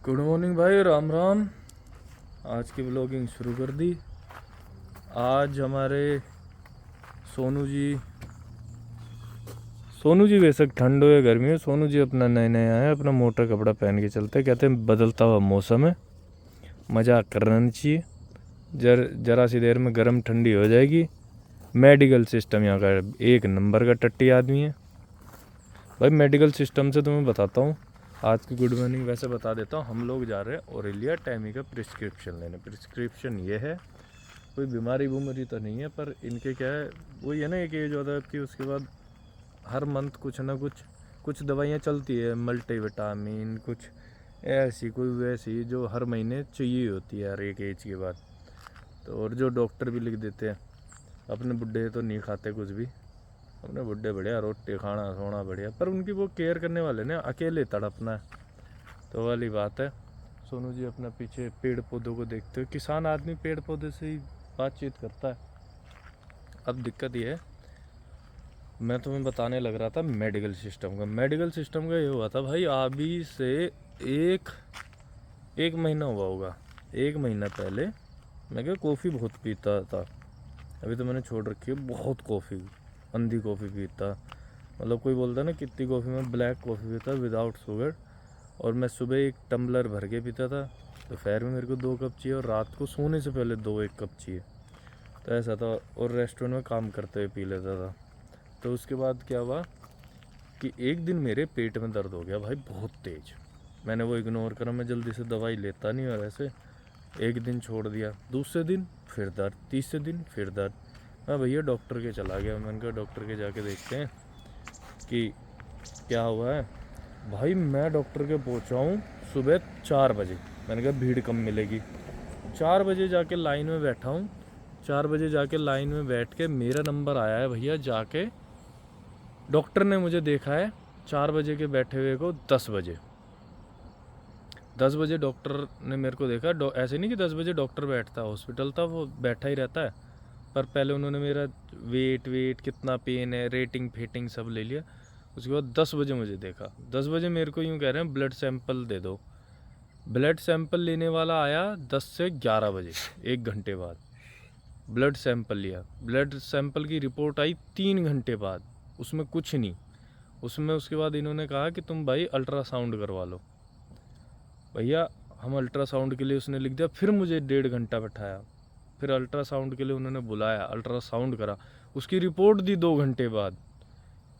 Good morning भाई, राम राम। आज की ब्लॉगिंग शुरू कर दी। आज हमारे सोनू जी बेशक ठंड हो या गर्मी हो, सोनू जी अपना नए नए आए, अपना मोटा कपड़ा पहन के चलते। कहते हैं बदलता हुआ मौसम है, मजाक करना नहीं चाहिए। जरा सी देर में गर्म ठंडी हो जाएगी। मेडिकल सिस्टम यहाँ का एक नंबर का टट्टी आदमी है भाई। मेडिकल सिस्टम से तुम्हें बताता हूँ आज की गुड मॉर्निंग। वैसे बता देता हूँ, हम लोग जा रहे हैं ओरेलिया टैमी का प्रिस्क्रिप्शन लेने। प्रिस्क्रिप्शन ये है, कोई बीमारी तो नहीं है, पर इनके क्या है, वही है ना, एक एज होता है कि उसके बाद हर मंथ कुछ ना कुछ दवाइयाँ चलती है, मल्टीविटामिन कुछ ऐसी कोई वैसी, जो हर महीने चाहिए होती है हर एक एज के बाद। तो और जो डॉक्टर भी लिख देते हैं। अपने बुढ़े तो नहीं खाते कुछ भी, अपने बुढ़े बढ़िया रोटी खाना सोना बढ़िया, पर उनकी वो केयर करने वाले ने अकेले तड़पना है। तो वाली बात है। सोनू जी अपना पीछे पेड़ पौधों को देखते हो, किसान आदमी पेड़ पौधे से ही बातचीत करता है। अब दिक्कत ये है, मैं तुम्हें बताने लग रहा था मेडिकल सिस्टम का। मेडिकल सिस्टम का ये हुआ था भाई, अभी से एक महीना हुआ होगा। एक महीना पहले मैं क्या कॉफ़ी बहुत पीता था, अभी तो मैंने छोड़ रखी है बहुत कॉफ़ी, अंधी कॉफ़ी पीता। मतलब कोई बोलता ना कितनी कॉफ़ी, में ब्लैक कॉफ़ी पीता विदाउट शुगर। और मैं सुबह एक टम्बलर भर के पीता था, दोपहर में मेरे को 2 कप चाहिए, और रात को सोने से पहले 2-1 कप चाहिए। तो ऐसा था, और रेस्टोरेंट में काम करते हुए पी लेता था। तो उसके बाद क्या हुआ कि एक दिन मेरे पेट में दर्द हो गया भाई बहुत तेज़। मैंने वो इग्नोर करा, मैं जल्दी से दवाई लेता नहीं, और ऐसे एक दिन छोड़ दिया, दूसरे दिन फिर दर्द, तीसरे दिन फिर दर्द। मैं भैया डॉक्टर के चला गया। मैंने कहा डॉक्टर के जाके देखते हैं कि क्या हुआ है। भाई मैं डॉक्टर के पहुंचा हूँ सुबह 4 बजे। मैंने कहा भीड़ कम मिलेगी। 4 बजे जाके लाइन में बैठा हूँ। 4 बजे जाके लाइन में बैठ के मेरा नंबर आया है भैया, जाके डॉक्टर ने मुझे देखा है 4 बजे के बैठे हुए को 10 बजे। 10 बजे डॉक्टर ने मेरे को देखा। ऐसे नहीं कि 10 बजे डॉक्टर बैठता, हॉस्पिटल था वो बैठा ही रहता है। पर पहले उन्होंने मेरा वेट कितना पेन है, रेटिंग फेटिंग सब ले लिया। उसके बाद 10 बजे मुझे देखा। 10 बजे मेरे को यूँ कह रहे हैं ब्लड सैंपल दे दो। ब्लड सैंपल लेने वाला आया 10 से 11 बजे, 1 घंटे बाद ब्लड सैंपल लिया। ब्लड सैंपल की रिपोर्ट आई 3 घंटे बाद, उसमें कुछ नहीं। उसमें उसके बाद इन्होंने कहा कि तुम भाई अल्ट्रासाउंड करवा लो। भैया हम अल्ट्रासाउंड के लिए, उसने लिख दिया। फिर मुझे 1.5 घंटा बैठाया, फिर अल्ट्रासाउंड के लिए उन्होंने बुलाया, अल्ट्रासाउंड करा, उसकी रिपोर्ट दी 2 घंटे बाद।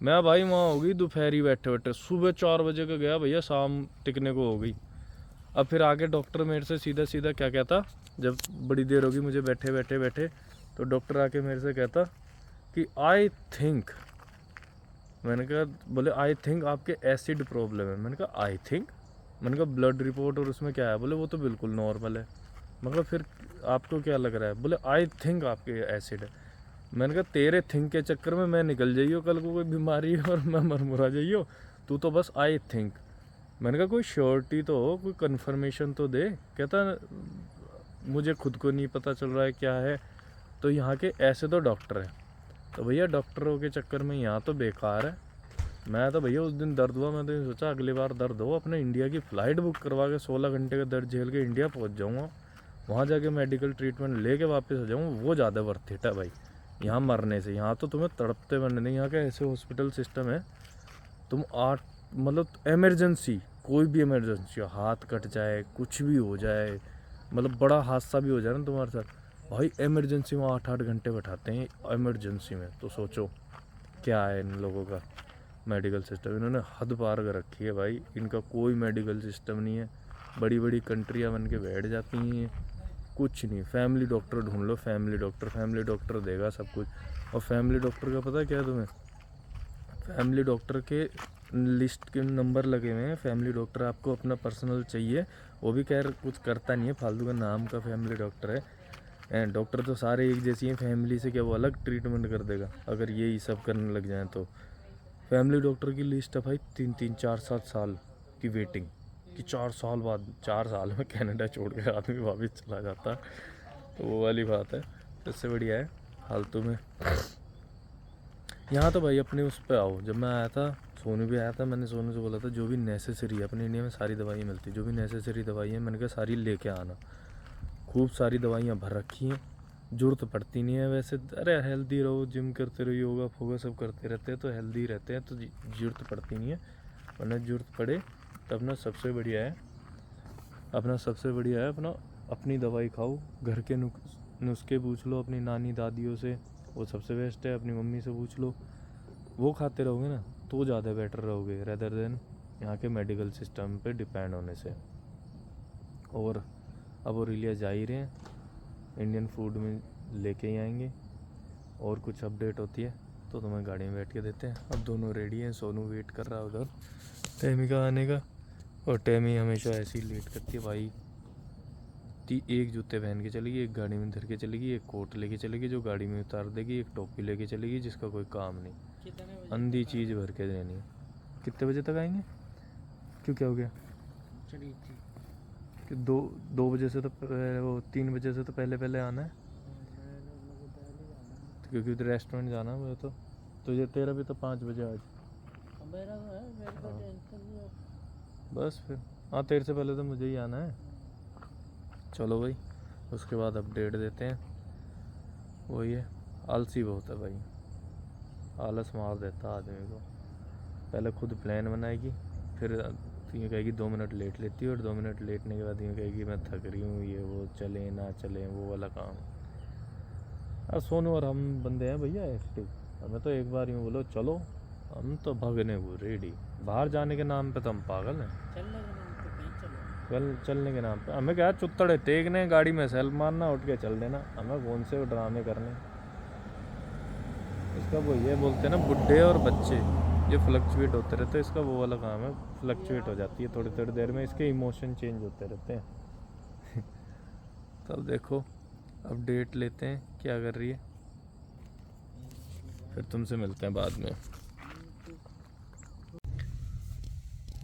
मैं भाई वहाँ हो गई दोपहरी बैठे बैठे, सुबह 4 बजे का गया भैया, शाम टिकने को हो गई। अब फिर आगे डॉक्टर मेरे से सीधा सीधा क्या कहता, जब बड़ी देर होगी मुझे बैठे, तो डॉक्टर आके मेरे से कहता कि आई थिंक, मैंने कहा, बोले आई थिंक आपके एसिड प्रॉब्लम है। मैंने कहा आई थिंक, मैंने कहा ब्लड रिपोर्ट और उसमें क्या है? बोले वो तो बिल्कुल नॉर्मल है। मतलब फिर आपको क्या लग रहा है? बोले आई थिंक आपके एसिड है। मैंने कहा तेरे थिंक के चक्कर में मैं निकल जाइयो कल को कोई बीमारी और मैं मरमुरा जाइयो, तू तो बस आई थिंक। मैंने कहा कोई श्योरिटी तो हो, कोई कन्फर्मेशन तो दे। कहता मुझे खुद को नहीं पता चल रहा है क्या है, तो यहाँ के ऐसे तो डॉक्टर हैं। तो भैया डॉक्टरों के चक्कर में यहाँ तो बेकार है। मैं तो भैया उस दिन दर्द हुआ, मैं तो सोचा अगली बार दर्द हो अपने इंडिया की फ़्लाइट बुक करवा के 16 घंटे का दर्द झेल के इंडिया पहुँच जाऊँगा, वहाँ जाके मेडिकल ट्रीटमेंट लेके वापस आ जाऊँ, वो ज़्यादा वर्थ इट है भाई यहाँ मरने से। यहाँ तो तुम्हें तड़पते मरने नहीं। यहाँ का ऐसे हॉस्पिटल सिस्टम है, तुम मतलब इमरजेंसी, कोई भी इमरजेंसी, हाथ कट जाए, कुछ भी हो जाए, मतलब बड़ा हादसा भी हो जाए ना तुम्हारे साथ, भाई इमरजेंसी में 8-8 घंटे बैठाते हैं इमरजेंसी में। तो सोचो क्या है इन लोगों का मेडिकल सिस्टम। इन्होंने हद पार कर रखी है भाई, इनका कोई मेडिकल सिस्टम नहीं है। बड़ी बड़ी कंट्रियाँ बन के बैठ जाती हैं, कुछ नहीं। फैमिली डॉक्टर ढूंढ लो, फैमिली डॉक्टर देगा सब कुछ। और फैमिली डॉक्टर का पता क्या है तुम्हें? फैमिली डॉक्टर के लिस्ट के नंबर लगे हुए हैं। फैमिली डॉक्टर आपको अपना पर्सनल चाहिए, वो भी खैर कुछ करता नहीं है, फालतू का नाम का फैमिली डॉक्टर है। डॉक्टर तो सारे एक जैसी हैं, फैमिली से क्या वो अलग ट्रीटमेंट कर देगा अगर यही सब करने लग जाए तो। फैमिली डॉक्टर की लिस्ट है भाई 3-3, 4-7 साल की वेटिंग, कि 4 साल बाद, 4 साल में कनाडा छोड़ के आदमी वापस चला जाता। तो वो वाली बात है। इससे बढ़िया है फालतू में। यहाँ तो भाई अपने उस पर आओ। जब मैं आया था सोनू भी आया था, मैंने सोनू से बोला था जो भी नेसेसरी है, अपने इंडिया में सारी दवाइयाँ मिलती है, जो भी नेसेसरी दवाई है मैंने कहा सारी लेके आना। खूब सारी दवाइयाँ भर रखी हैं, ज़रूरत पड़ती नहीं है वैसे। अरे हेल्दी रहो, जिम करते रहो, योगा फोगा सब करते रहते हैं तो हेल्दी रहते हैं, तो ज़रूरत पड़ती नहीं है। वरना ज़रूरत पड़े तो अपना सबसे बढ़िया है अपना अपनी दवाई खाओ। घर के नुस्खे पूछ लो अपनी नानी दादियों से, वो सबसे बेस्ट है। अपनी मम्मी से पूछ लो, वो खाते रहोगे ना तो ज़्यादा बेटर रहोगे रेदर देन यहाँ के मेडिकल सिस्टम पे डिपेंड होने से। और अब ऑरेलिया जा ही रहे हैं, इंडियन फूड में लेके ही आएंगे। और कुछ अपडेट होती है तो तुम्हें गाड़ी में बैठ के देते हैं। अब दोनों रेडी हैं, सोनू वेट कर रहा है उधर टेमी का आने का, और टेमी हमेशा ऐसे ही लेट करती है भाई। एक जूते पहन के चलेगी, एक गाड़ी में धर के चलेगी, एक कोट लेके चलेगी जो गाड़ी में उतार देगी, एक टोपी लेके चलेगी जिसका कोई काम नहीं, अंधी चीज़ भर के देनी है। कितने बजे तक आएंगे? क्यों, क्या हो गया? कि दो बजे से तो वो 3 बजे से तो पहले आना है, क्योंकि उधर रेस्टोरेंट जाना है तो ये तेरा भी तो 5 बजे आज। बस फिर हाँ, तेरे से पहले तो मुझे ही आना है। चलो भाई, उसके बाद अपडेट देते हैं। वही है, आलसी बहुत है भाई, आलस मार देता आदमी को। पहले खुद प्लान बनाएगी, फिर ये कहेगी 2 मिनट लेट लेती है, और 2 मिनट लेटने के बाद ये कहेगी मैं थक रही हूँ, ये वो, चले ना चले वो वाला काम। और सोनू और हम बंदे हैं भैया एक्टिव, हमें तो एक बार यूँ बोलो चलो, हम तो भागने को रेडी। बाहर जाने के नाम पे तो हम पागल हैं, चलने के नाम पे हमें क्या चुत्तड़े टेकने, गाड़ी में सेल्फ मारना, उठ के चल देना। हमें कौन से ड्रामे करने। इसका वो ये बोलते हैं ना, बुढ़े और बच्चे ये फ्लक्चुएट होते रहते हैं, इसका वो वाला काम है, फ्लक्चुएट हो जाती है थोड़ी थोड़ी देर में, इसके इमोशन चेंज होते रहते हैं। तब देखो अपडेट लेते हैं क्या कर रही है, फिर तुमसे मिलते हैं बाद में।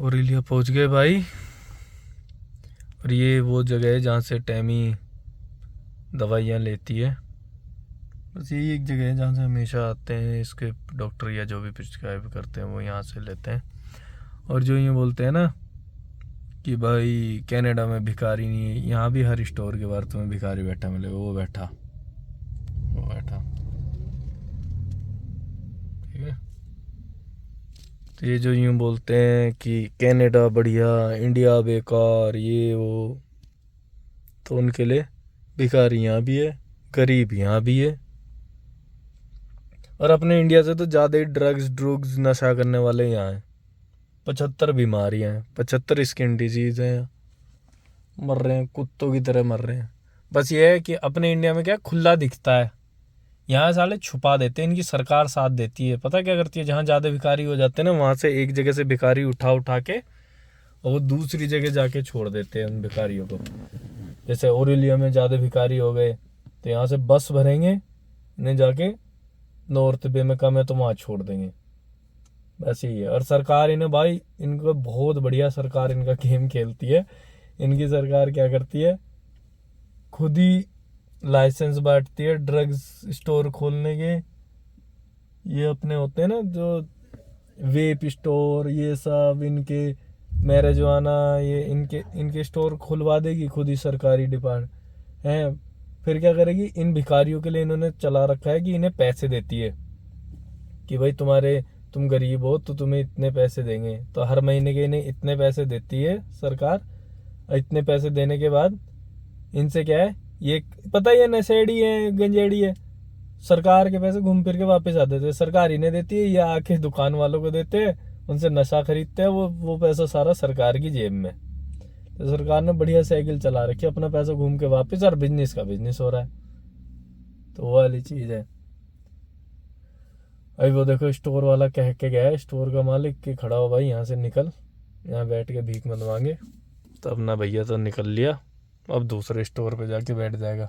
ऑरेलिया पहुंच गए भाई, और ये वो जगह है जहाँ से टेमी दवाइयाँ लेती है। बस यही एक जगह है जहाँ से हमेशा आते हैं इसके डॉक्टर, या जो भी प्रिस्क्राइब करते हैं वो यहाँ से लेते हैं। और जो ये बोलते हैं ना कि भाई कनाडा में भिखारी नहीं है, यहाँ भी हर स्टोर के बाहर तुम्हें भिखारी बैठा मिलेगा, वो बैठा। ठीक है, तो ये जो यूँ बोलते हैं कि कनाडा बढ़िया, इंडिया बेकार, ये वो, तो उनके लिए भिखारी यहाँ भी है, गरीब यहाँ भी है। और अपने इंडिया से तो ज़्यादा ही ड्रग्स नशा करने वाले यहाँ हैं। 75 बीमारियाँ हैं, 75 स्किन डिजीज़ हैं, मर रहे हैं कुत्तों की तरह मर रहे हैं। बस ये है कि अपने इंडिया में क्या खुला दिखता है, यहाँ साले छुपा देते हैं, इनकी सरकार साथ देती है। पता क्या करती है, जहाँ ज़्यादा भिखारी हो जाते हैं ना, वहाँ से एक जगह से भिखारी उठा के और वो दूसरी जगह जाके छोड़ देते हैं उन भिखारियों को। जैसे ऑरेलिया में ज़्यादा भिखारी हो गए तो यहाँ से बस भरेंगे, इन्हें जाके नॉर्थ बे में कम है तो वहाँ छोड़ देंगे। बस यही है। और सरकार इन्हें भाई, इनको बहुत बढ़िया सरकार इनका गेम खेलती है। इनकी सरकार क्या करती है, खुद ही लाइसेंस बांटती है ड्रग्स स्टोर खोलने के। ये अपने होते हैं ना जो वेप स्टोर, ये सब इनके मैरिजुआना, ये इनके स्टोर खुलवा देगी खुद ही सरकारी डिपार्टमेंट है। फिर क्या करेगी, इन भिखारियों के लिए इन्होंने चला रखा है कि इन्हें पैसे देती है कि भाई तुम गरीब हो तो तुम्हें इतने पैसे देंगे। तो हर महीने के इन्हें इतने पैसे देती है सरकार। इतने पैसे देने के बाद इनसे क्या है, ये पता ही है नशेड़ी है, गंजेड़ी है, सरकार के पैसे घूम फिर के वापस आ देते हैं। सरकार इन्हें देती है, या आके दुकान वालों को देते हैं, उनसे नशा खरीदते हैं, वो पैसा सारा सरकार की जेब में। तो सरकार ने बढ़िया साइकिल चला रखी है, अपना पैसा घूम के वापस, और बिजनेस का बिजनेस हो रहा है। तो वो वाली चीज़ है। अभी वो देखो स्टोर वाला कह के गया है, स्टोर का मालिक कि खड़ा हो भाई, यहाँ से निकल, यहाँ बैठ के भीख मत मांगे। तो अपना भैया तो निकल लिया, अब दूसरे स्टोर पे जाके बैठ जाएगा।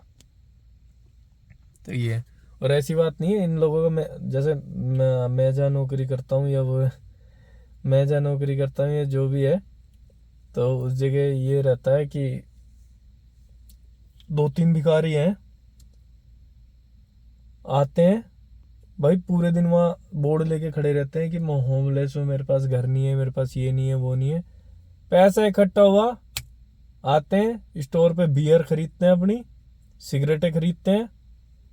तो ये, और ऐसी बात नहीं है इन लोगों का, जैसे मैं जहाँ नौकरी करता हूँ, या वो मैं जहाँ नौकरी करता हूँ, या जो भी है, तो उस जगह ये रहता है कि 2-3 भिखारी हैं, आते हैं भाई पूरे दिन वहाँ बोर्ड लेके खड़े रहते हैं कि मैं होमलेस हूँ, मेरे पास घर नहीं है, मेरे पास ये नहीं है, वो नहीं है। पैसा इकट्ठा हुआ, आते हैं स्टोर पे, बियर खरीदते हैं, अपनी सिगरेटें खरीदते हैं।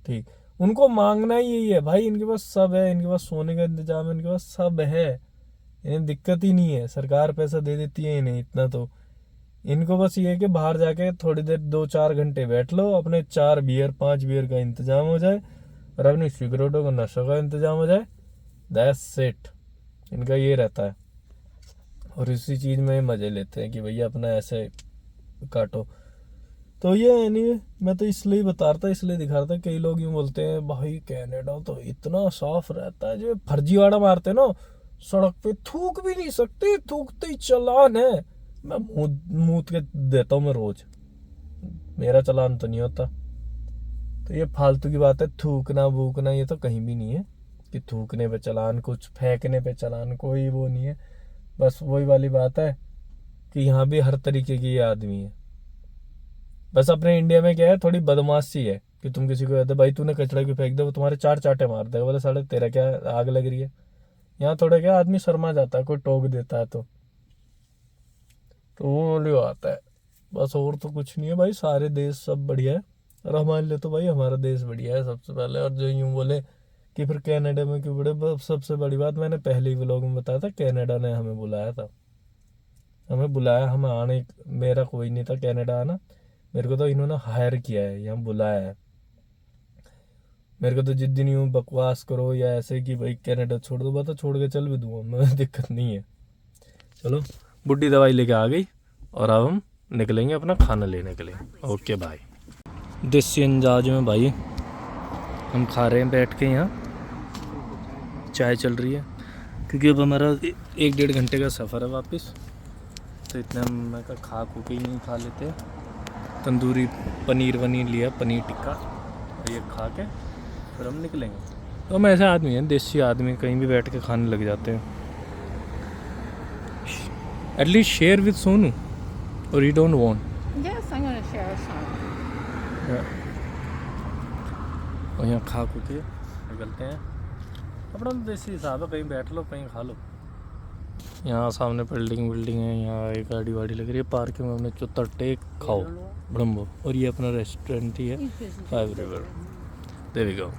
ठीक, उनको मांगना ही यही है भाई, इनके पास सब है, इनके पास सोने का इंतजाम है, इनके पास सब है, इन्हें दिक्कत ही नहीं है, सरकार पैसा दे देती है इन्हें इतना। तो इनको बस ये है कि बाहर जाके थोड़ी देर 2-4 घंटे बैठ लो, अपने 4 बियर 5 बियर का इंतजाम हो जाए और अपनी सिगरेटों का नशे का इंतजाम हो जाए। दैट्स इट, इनका ये रहता है। और इसी चीज़ में मज़े लेते हैं कि भैया अपना ऐसे काटो। तो ये एनीवे मैं तो इसलिए बता रहा था, इसलिए दिखा रहा था। कई लोग यूँ बोलते हैं भाई कनाडा तो इतना साफ रहता है, जो फर्जीवाड़ा मारते हैं ना, सड़क पे थूक भी नहीं सकते, थूकते ही चालान है। मैं मुंह के देता हूँ मैं रोज, मेरा चालान तो नहीं होता। तो ये फालतू की बात है, थूकना भूकना ये तो कहीं भी नहीं है कि थूकने पे चालान, कुछ फेंकने पे चालान, कोई वो नहीं है। बस वही वाली बात है कि यहाँ भी हर तरीके की ये आदमी है। बस अपने इंडिया में क्या है, थोड़ी बदमाशी है कि तुम किसी को कहते हो भाई तूने कचरा क्यों फेंक दे, वो तुम्हारे 4 चांटे मार देगा, बोले साले तेरा क्या आग लग रही है। यहाँ थोड़ा क्या आदमी शर्मा जाता है, कोई टोक देता है तो वो वाली बात है। बस और तो कुछ नहीं है भाई, सारे देश सब बढ़िया है। और हमारे लिए तो भाई हमारा देश बढ़िया है सबसे पहले। और जो यूँ बोले कि फिर कनाडा में क्यों बड़े, सबसे बड़ी बात मैंने पहले ही व्लॉग में बताया था, कनाडा ने हमें बुलाया था, हमें बुलाया, हमें आने, मेरा कोई नहीं था कनाडा आना, मेरे को तो इन्होंने हायर किया है, यहाँ बुलाया है। मेरे को तो जिस दिन यूँ बकवास करो या ऐसे कि भाई कनाडा छोड़ दो, बता छोड़ के चल भी दूंगा मैं, दिक्कत नहीं है। चलो, बुड्ढी दवाई लेके आ गई और अब हम निकलेंगे अपना खाना लेने के लिए। Okay bye. देसी अंदाज में भाई हम खा रहे हैं बैठ के, यहाँ चाय चल रही है क्योंकि अब हमारा 1-1.5 घंटे का सफ़र है वापस। तो इतने हम मैं का खा खू के ही नहीं खा लेते। तंदूरी पनीर वनीर लिया, पनीर टिक्का, और ये खा के फिर हम निकलेंगे। तो हम ऐसे आदमी हैं, देसी आदमी, कहीं भी बैठ के खाने लग जाते हैं। एटलीस्ट शेयर विद सोनू, और you don't want? Yes, I'm going to share a song. और यहाँ खा खू के निकलते हैं। अपना तो देसी हिसाब है, कहीं बैठ लो कहीं खा लो। यहाँ सामने बिल्डिंग है, यहाँ एक गाड़ी वाड़ी लग रही है पार्किंग में, अपने चुत्तर टेक खाओ ब्रह्मो। और ये अपना रेस्टोरेंट ही है, 5 रिवर। There we go.